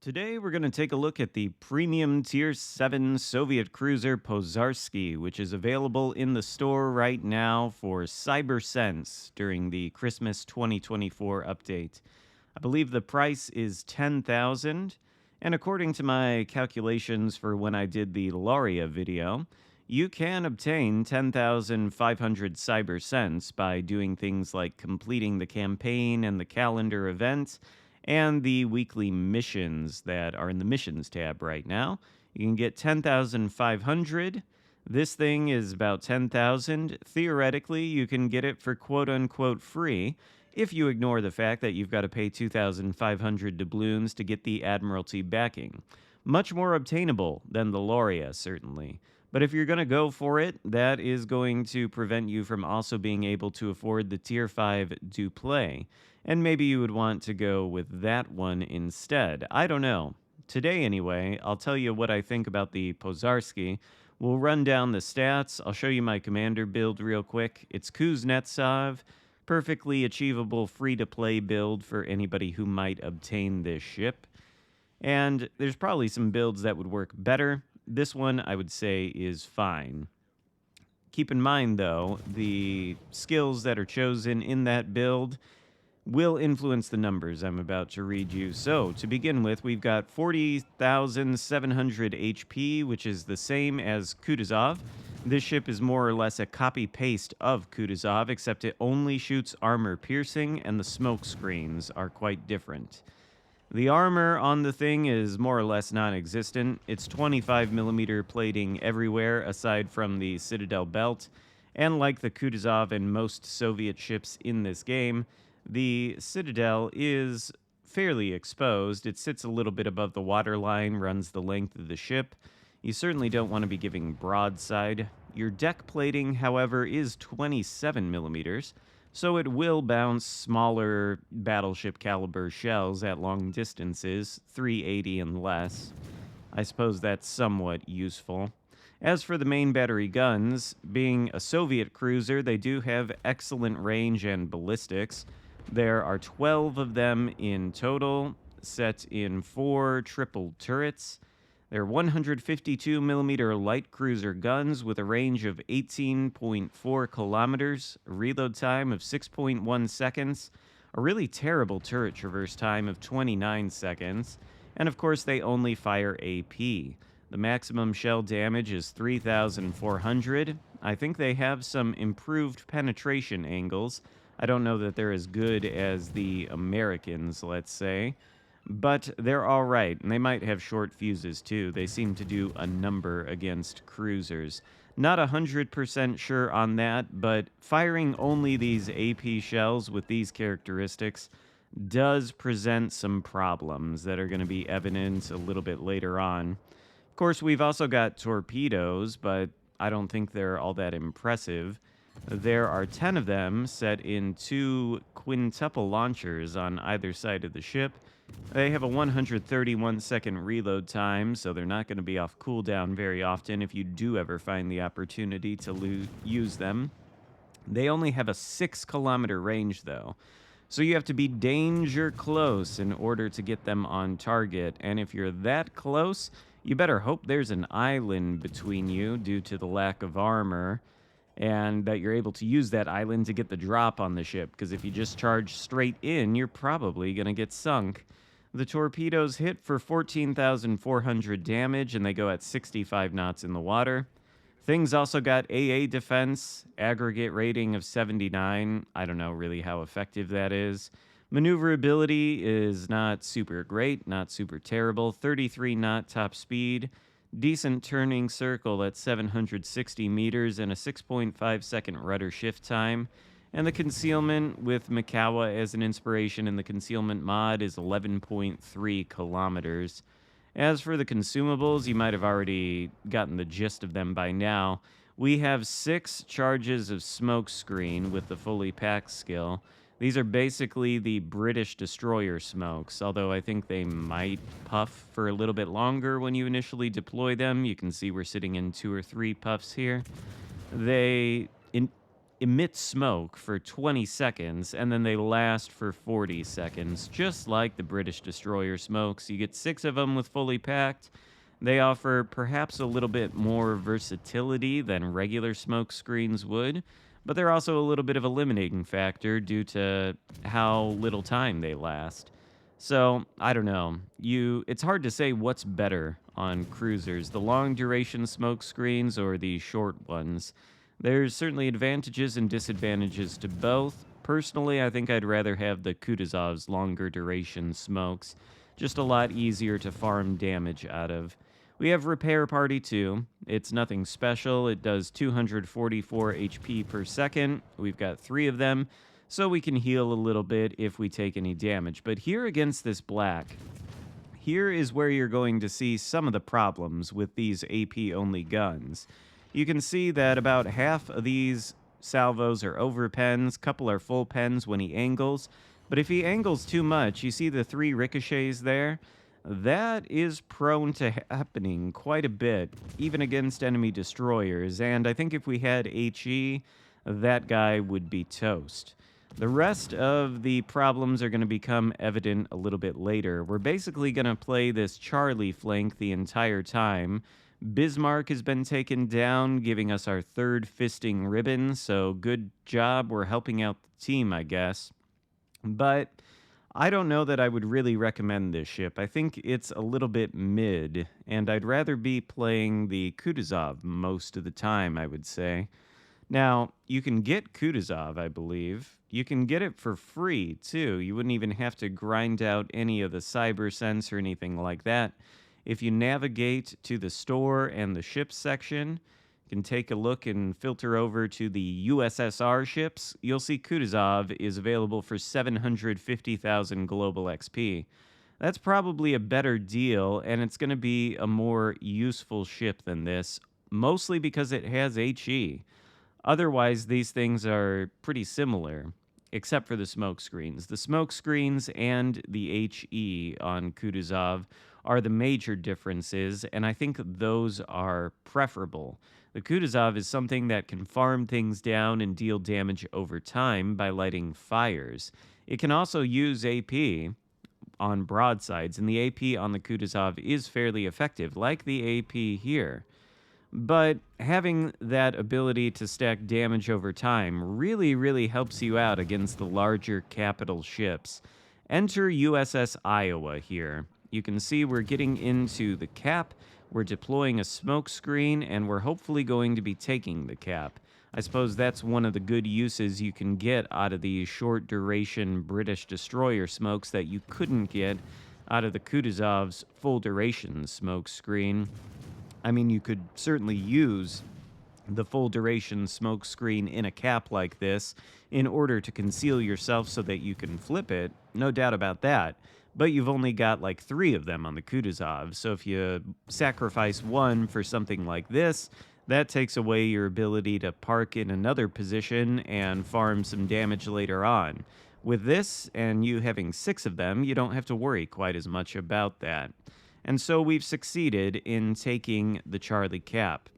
Today, we're going to take a look at the premium Tier 7 Soviet cruiser Pozharsky, which is available in the store right now for CyberSense during the Christmas 2024 update. I believe the price is 10,000, and according to my calculations for when I did the Laria video, you can obtain 10,500 CyberSense by doing things like completing the campaign and the calendar event and the weekly missions that are in the missions tab right now. You can get 10,500. This thing is about 10,000. Theoretically, you can get it for quote unquote free if you ignore the fact that you've got to pay 2,500 doubloons to get the Admiralty backing. Much more obtainable than the Lauria, certainly. But if you're going to go for it, that is going to prevent you from also being able to afford the Tier 5 Duplay. And maybe you would want to go with that one instead. I don't know. Today, anyway, I'll tell you what I think about the Pozharsky. We'll run down the stats. I'll show you my commander build real quick. It's Kuznetsov. Perfectly achievable free-to-play build for anybody who might obtain this ship. And there's probably some builds that would work better. This one, I would say, is fine. Keep in mind, though, the skills that are chosen in that build will influence the numbers I'm about to read you. So, to begin with, we've got 40,700 HP, which is the same as Kutuzov. This ship is more or less a copy-paste of Kutuzov, except it only shoots armor piercing, and the smoke screens are quite different. The armor on the thing is more or less non-existent. It's 25mm plating everywhere, aside from the Citadel belt. And like the Kutuzov and most Soviet ships in this game, the Citadel is fairly exposed. It sits a little bit above the waterline, runs the length of the ship. You certainly don't want to be giving broadside. Your deck plating, however, is 27mm, so it will bounce smaller battleship caliber shells at long distances, 380 and less. I suppose that's somewhat useful. As for the main battery guns, being a Soviet cruiser, they do have excellent range and ballistics. There are 12 of them in total, set in 4 triple turrets. They're 152mm light cruiser guns with a range of 18.4 kilometers, a reload time of 6.1 seconds, a really terrible turret traverse time of 29 seconds, and of course they only fire AP. The maximum shell damage is 3,400. I think they have some improved penetration angles. I don't know that they're as good as the Americans, let's say, but they're all right, and they might have short fuses too. They seem to do a number against cruisers. Not 100% sure on that, but firing only these AP shells with these characteristics does present some problems that are going to be evident a little bit later on. Of course, we've also got torpedoes, but I don't think they're all that impressive. There are 10 of them set in 2 quintuple launchers on either side of the ship. They have a 131-second reload time, so they're not going to be off cooldown very often if you do ever find the opportunity to use them. They only have a 6-kilometer range, though, so you have to be danger close in order to get them on target, and if you're that close, you better hope there's an island between you due to the lack of armor, and that you're able to use that island to get the drop on the ship, because if you just charge straight in, you're probably going to get sunk. The torpedoes hit for 14,400 damage, and they go at 65 knots in the water. Things also got AA defense, aggregate rating of 79. I don't know really how effective that is. Maneuverability is not super great, not super terrible. 33 knot top speed. Decent turning circle at 760 meters and a 6.5 second rudder shift time. And the concealment with Mikawa as an inspiration in the concealment mod is 11.3 kilometers. As for the consumables, you might have already gotten the gist of them by now. We have 6 charges of smoke screen with the fully packed skill. These are basically the British destroyer smokes, although I think they might puff for a little bit longer when you initially deploy them. You can see we're sitting in 2 or 3 puffs here. They emit smoke for 20 seconds and then they last for 40 seconds, just like the British destroyer smokes. You get 6 of them with fully packed. They offer perhaps a little bit more versatility than regular smoke screens would, but they're also a little bit of a limiting factor due to how little time they last. So, I don't know. It's hard to say what's better on cruisers, the long duration smoke screens or the short ones. There's certainly advantages and disadvantages to both. Personally, I think I'd rather have the Kutuzov's longer duration smokes, just a lot easier to farm damage out of. We have Repair Party too. It's nothing special. It does 244 HP per second. We've got 3 of them, so we can heal a little bit if we take any damage. But here against this black, here is where you're going to see some of the problems with these AP-only guns. You can see that about half of these salvos are over pens, couple are full pens when he angles. But if he angles too much, you see the 3 ricochets there? That is prone to happening quite a bit, even against enemy destroyers, and I think if we had HE, that guy would be toast. The rest of the problems are going to become evident a little bit later. We're basically going to play this Charlie flank the entire time. Bismarck has been taken down, giving us our 3rd fisting ribbon, so good job, we're helping out the team, I guess. But I don't know that I would really recommend this ship. I think it's a little bit mid, and I'd rather be playing the Kutuzov most of the time, I would say. Now, you can get Kutuzov, I believe. You can get it for free, too. You wouldn't even have to grind out any of the cyber sense or anything like that. If you navigate to the store and the ships section, you can take a look and filter over to the USSR ships. You'll see Kutuzov is available for 750,000 global XP. That's probably a better deal, and it's going to be a more useful ship than this, mostly because it has HE. Otherwise, these things are pretty similar, except for the smoke screens. The smoke screens and the HE on Kutuzov are the major differences, and I think those are preferable. The Kutuzov is something that can farm things down and deal damage over time by lighting fires. It can also use AP on broadsides, and the AP on the Kutuzov is fairly effective, like the AP here. But having that ability to stack damage over time really helps you out against the larger capital ships. Enter USS Iowa here. You can see we're getting into the cap, we're deploying a smoke screen, and we're hopefully going to be taking the cap. I suppose that's one of the good uses you can get out of the short duration British destroyer smokes that you couldn't get out of the Kutuzov's full duration smoke screen. I mean, you could certainly use the full duration smoke screen in a cap like this in order to conceal yourself so that you can flip it, no doubt about that. But you've only got like 3 of them on the Kutuzov, so if you sacrifice one for something like this, that takes away your ability to park in another position and farm some damage later on. With this, and you having 6 of them, you don't have to worry quite as much about that. And so we've succeeded in taking the Charlie cap.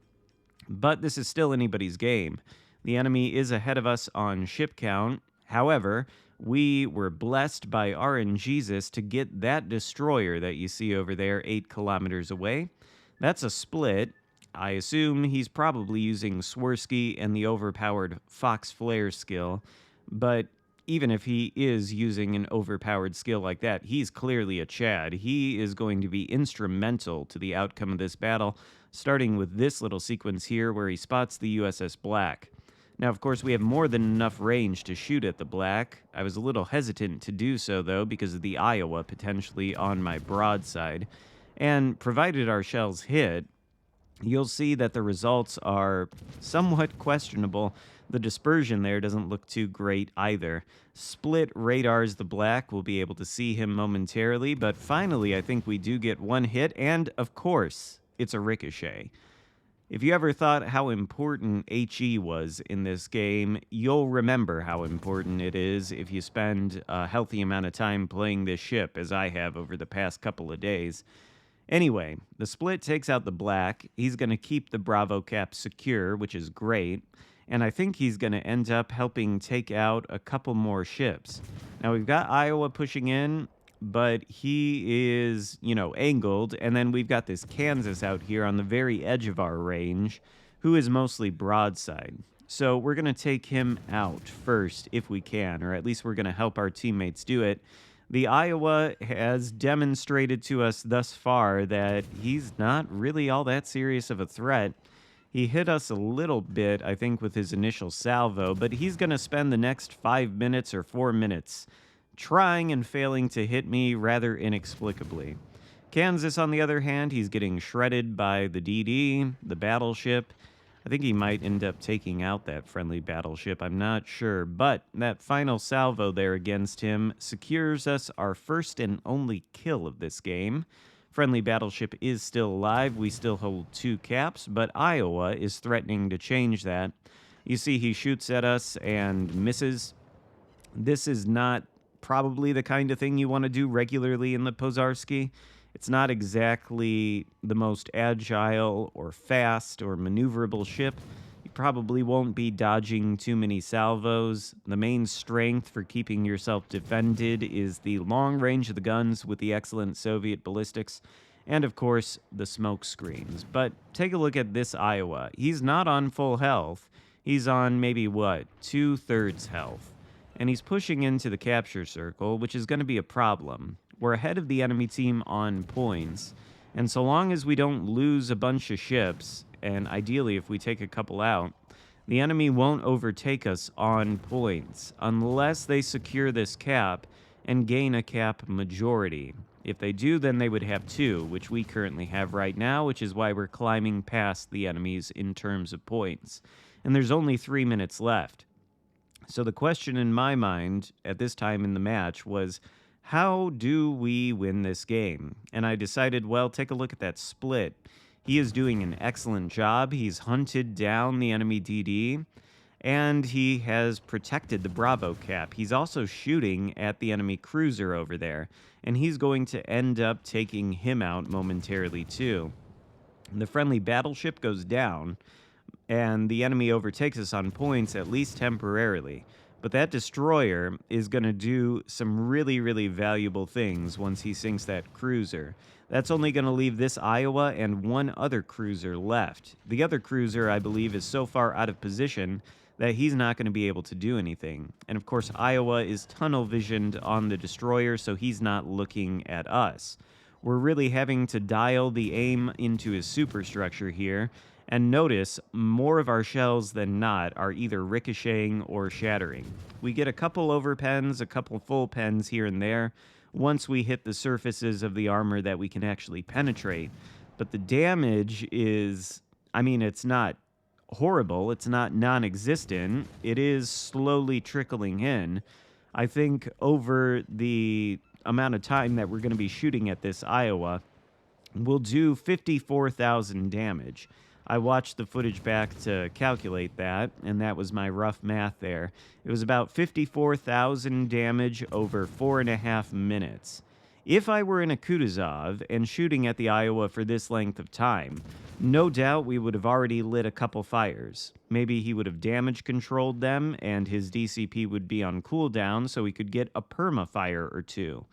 But this is still anybody's game. The enemy is ahead of us on ship count. However, we were blessed by RNGesus to get that destroyer that you see over there 8 kilometers away. That's a split. I assume he's probably using Swirsky and the overpowered Fox Flare skill, but even if he is using an overpowered skill like that, he's clearly a Chad. He is going to be instrumental to the outcome of this battle, starting with this little sequence here where he spots the USS Black. Now, of course, we have more than enough range to shoot at the Black. I was a little hesitant to do so, though, because of the Iowa potentially on my broadside. And provided our shells hit, you'll see that the results are somewhat questionable. The dispersion there doesn't look too great either. Split radars the Black. We'll be able to see him momentarily, but finally I think we do get one hit, and of course, it's a ricochet. If you ever thought how important HE was in this game, you'll remember how important it is if you spend a healthy amount of time playing this ship, as I have over the past couple of days. Anyway, the split takes out the Black. He's going to keep the Bravo cap secure, which is great. and I think he's going to end up helping take out a couple more ships. Now, we've got Iowa pushing in, but he is, angled, and then we've got this Kansas out here on the very edge of our range, who is mostly broadside. So we're going to take him out first if we can, or at least we're going to help our teammates do it. The Iowa has demonstrated to us thus far that he's not really all that serious of a threat. He hit us a little bit, I think, with his initial salvo, but he's going to spend the next 5 minutes or 4 minutes trying and failing to hit me rather inexplicably. Kansas, on the other hand, he's getting shredded by the DD, the battleship. I think he might end up taking out that friendly battleship. I'm not sure. But that final salvo there against him secures us our first and only kill of this game. Friendly battleship is still alive. We still hold 2 caps, but Iowa is threatening to change that. You see he shoots at us and misses. This is not probably the kind of thing you want to do regularly in the Pozharsky. It's not exactly the most agile or fast or maneuverable ship. You probably won't be dodging too many salvos. The main strength for keeping yourself defended is the long range of the guns with the excellent Soviet ballistics, and of course, the smoke screens. But take a look at this Iowa. He's not on full health. He's on maybe, 2/3 health. And he's pushing into the capture circle, which is going to be a problem. We're ahead of the enemy team on points, and so long as we don't lose a bunch of ships, and ideally if we take a couple out, the enemy won't overtake us on points unless they secure this cap and gain a cap majority. If they do, then they would have 2, which we currently have right now, which is why we're climbing past the enemies in terms of points. And there's only 3 minutes left. So the question in my mind at this time in the match was, how do we win this game? And I decided, well, take a look at that split. He is doing an excellent job. He's hunted down the enemy DD, and he has protected the Bravo cap. He's also shooting at the enemy cruiser over there, and he's going to end up taking him out momentarily too. The friendly battleship goes down, and the enemy overtakes us on points, at least temporarily. But that destroyer is going to do some really, really valuable things once he sinks that cruiser. That's only going to leave this Iowa and 1 other cruiser left. The other cruiser, I believe, is so far out of position that he's not going to be able to do anything. And of course, Iowa is tunnel visioned on the destroyer, so he's not looking at us. We're really having to dial the aim into his superstructure here. And notice, more of our shells than not are either ricocheting or shattering. We get a couple overpens, a couple full pens here and there, once we hit the surfaces of the armor that we can actually penetrate. But the damage is, it's not horrible, it's not non-existent, it is slowly trickling in. I think over the amount of time that we're going to be shooting at this Iowa, we'll do 54,000 damage. I watched the footage back to calculate that, and that was my rough math there. It was about 54,000 damage over 4.5 minutes. If I were in a Kutuzov and shooting at the Iowa for this length of time, no doubt we would have already lit a couple fires. Maybe he would have damage controlled them, and his DCP would be on cooldown, so we could get a perma fire or 2.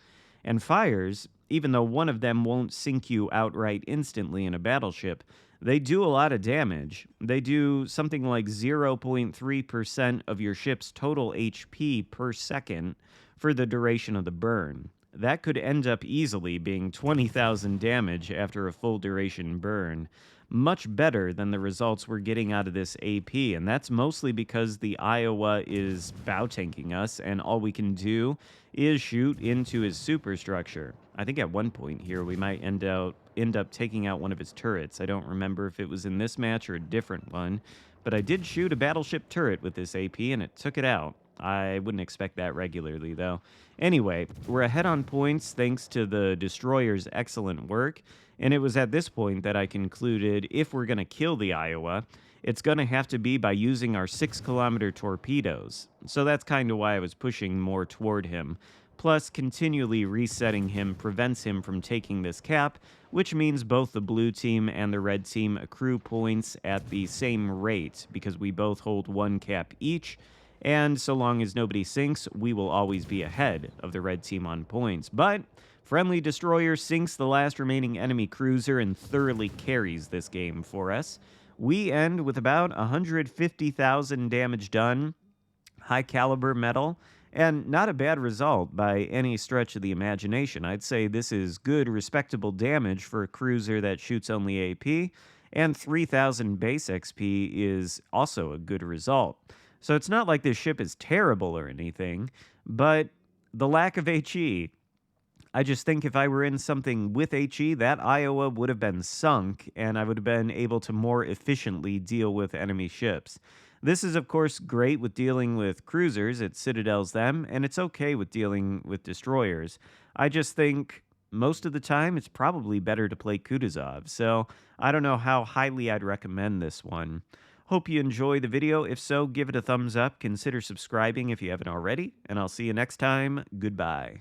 And fires, even though one of them won't sink you outright instantly in a battleship, they do a lot of damage. They do something like 0.3% of your ship's total HP per second for the duration of the burn. That could end up easily being 20,000 damage after a full duration burn. Much better than the results we're getting out of this AP, and that's mostly because the Iowa is bow tanking us, and all we can do is shoot into his superstructure. I think at one point here we might end up taking out one of his turrets. I don't remember if it was in this match or a different one, but I did shoot a battleship turret with this AP, and it took it out. I wouldn't expect that regularly, though. Anyway, we're ahead on points thanks to the destroyer's excellent work, and it was at this point that I concluded if we're going to kill the Iowa, it's going to have to be by using our 6-kilometer torpedoes. So that's kind of why I was pushing more toward him. Plus, continually resetting him prevents him from taking this cap, which means both the blue team and the red team accrue points at the same rate because we both hold one cap each. And so long as nobody sinks, we will always be ahead of the red team on points. But friendly destroyer sinks the last remaining enemy cruiser and thoroughly carries this game for us. We end with about 150,000 damage done, high caliber metal, and not a bad result by any stretch of the imagination. I'd say this is good, respectable damage for a cruiser that shoots only AP, and 3,000 base XP is also a good result. So it's not like this ship is terrible or anything, but the lack of HE, I just think if I were in something with HE, that Iowa would have been sunk, and I would have been able to more efficiently deal with enemy ships. This is, of course, great with dealing with cruisers. It citadels them, and it's okay with dealing with destroyers. I just think most of the time it's probably better to play Kutuzov, so I don't know how highly I'd recommend this one. Hope you enjoy the video. If so, give it a thumbs up. Consider subscribing if you haven't already, and I'll see you next time. Goodbye.